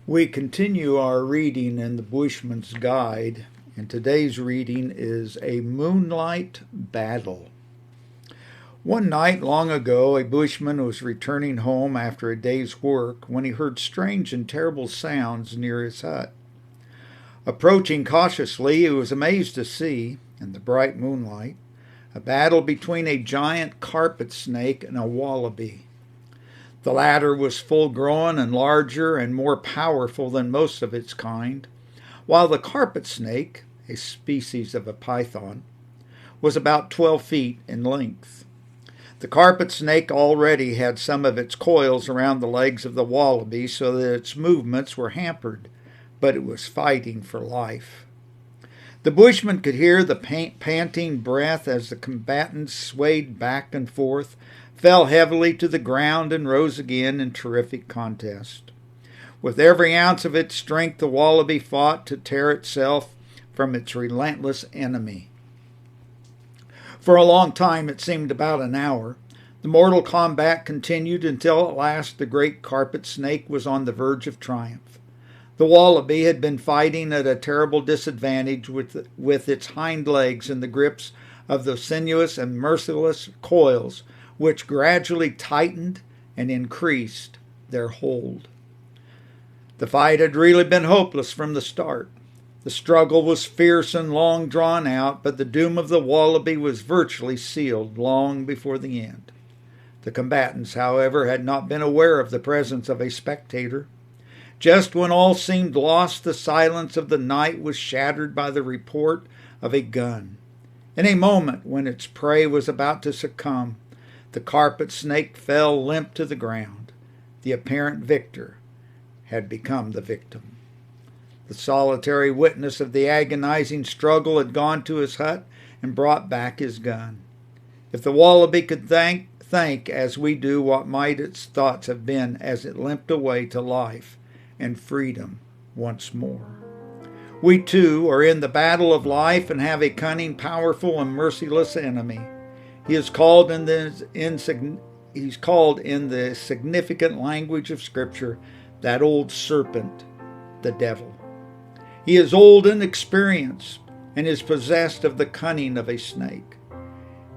We continue our reading in the Bushman's Guide, and today's reading is A Moonlight Battle. One night long ago, a bushman was returning home after a day's work when he heard strange and terrible sounds near his hut. Approaching cautiously, he was amazed to see, in the bright moonlight, a battle between a giant carpet snake and a wallaby. The latter was full grown and larger and more powerful than most of its kind, while the carpet snake, a species of a python, was about 12 feet in length. The carpet snake already had some of its coils around the legs of the wallaby so that its movements were hampered, but it was fighting for life. The bushman could hear the panting breath as the combatants swayed back and forth, fell heavily to the ground, and rose again in terrific contest. With every ounce of its strength, the wallaby fought to tear itself from its relentless enemy. For a long time, it seemed about an hour, the mortal combat continued until at last the great carpet snake was on the verge of triumph. The wallaby had been fighting at a terrible disadvantage with its hind legs in the grips of the sinuous and merciless coils, which gradually tightened and increased their hold. The fight had really been hopeless from the start. The struggle was fierce and long drawn out, but the doom of the wallaby was virtually sealed long before the end. The combatants, however, had not been aware of the presence of a spectator. Just when all seemed lost, the silence of the night was shattered by the report of a gun. In a moment, when its prey was about to succumb, the carpet snake fell limp to the ground. The apparent victor had become the victim. The solitary witness of the agonizing struggle had gone to his hut and brought back his gun. If the wallaby could think as we do, what might its thoughts have been as it limped away to life and freedom once more. We too are in the battle of life and have a cunning, powerful, and merciless enemy. He is called in the significant language of Scripture that old serpent, the devil. He is old and experienced and is possessed of the cunning of a snake.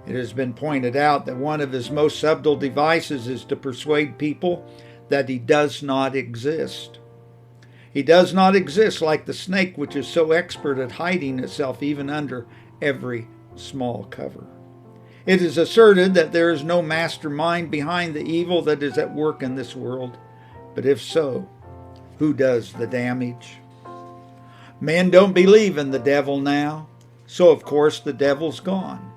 It has been pointed out that one of his most subtle devices is to persuade people that he does not exist. He does not exist like the snake, which is so expert at hiding itself even under every small cover. It is asserted that there is no mastermind behind the evil that is at work in this world, but if so, who does the damage? Men don't believe in the devil now, so of course the devil's gone.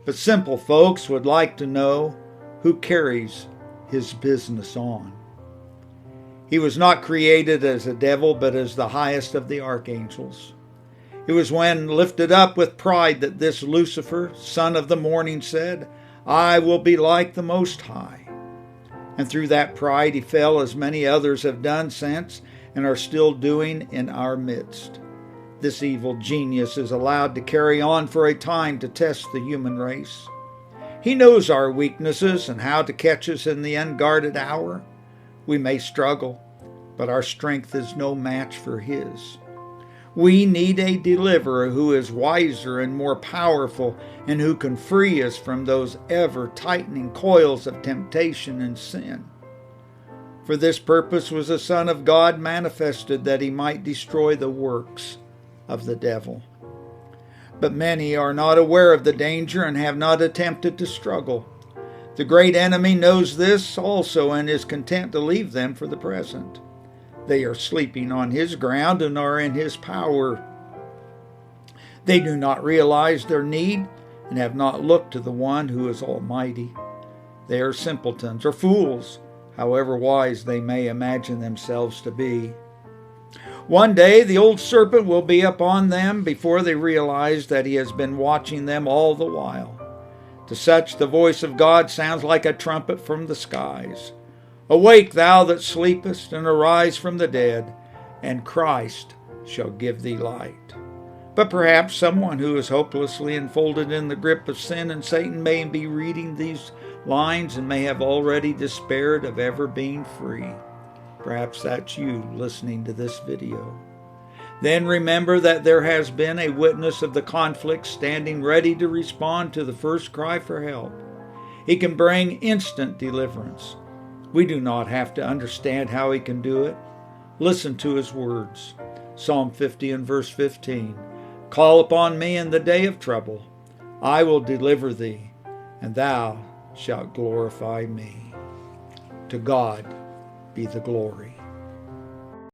But simple folks would like to know who carries his business on. He was not created as a devil, but as the highest of the archangels. It was when lifted up with pride that this Lucifer, son of the morning, said, "I will be like the Most High." And through that pride he fell, as many others have done since and are still doing in our midst. This evil genius is allowed to carry on for a time to test the human race. He knows our weaknesses and how to catch us in the unguarded hour. We may struggle, but our strength is no match for his. We need a deliverer who is wiser and more powerful and who can free us from those ever-tightening coils of temptation and sin. For this purpose was the Son of God manifested, that he might destroy the works of the devil. But many are not aware of the danger and have not attempted to struggle. The great enemy knows this also and is content to leave them for the present. They are sleeping on his ground and are in his power. They do not realize their need and have not looked to the one who is almighty. They are simpletons or fools, however wise they may imagine themselves to be. One day the old serpent will be upon them before they realize that he has been watching them all the while. To such the voice of God sounds like a trumpet from the skies. "Awake, thou that sleepest, and arise from the dead, and Christ shall give thee light." But perhaps someone who is hopelessly enfolded in the grip of sin and Satan may be reading these lines and may have already despaired of ever being free. Perhaps that's you listening to this video. Then remember that there has been a witness of the conflict standing ready to respond to the first cry for help. He can bring instant deliverance. We do not have to understand how he can do it. Listen to his words. Psalm 50 and verse 15. Call upon me in the day of trouble. I will deliver thee, and thou shalt glorify me. To God be the glory.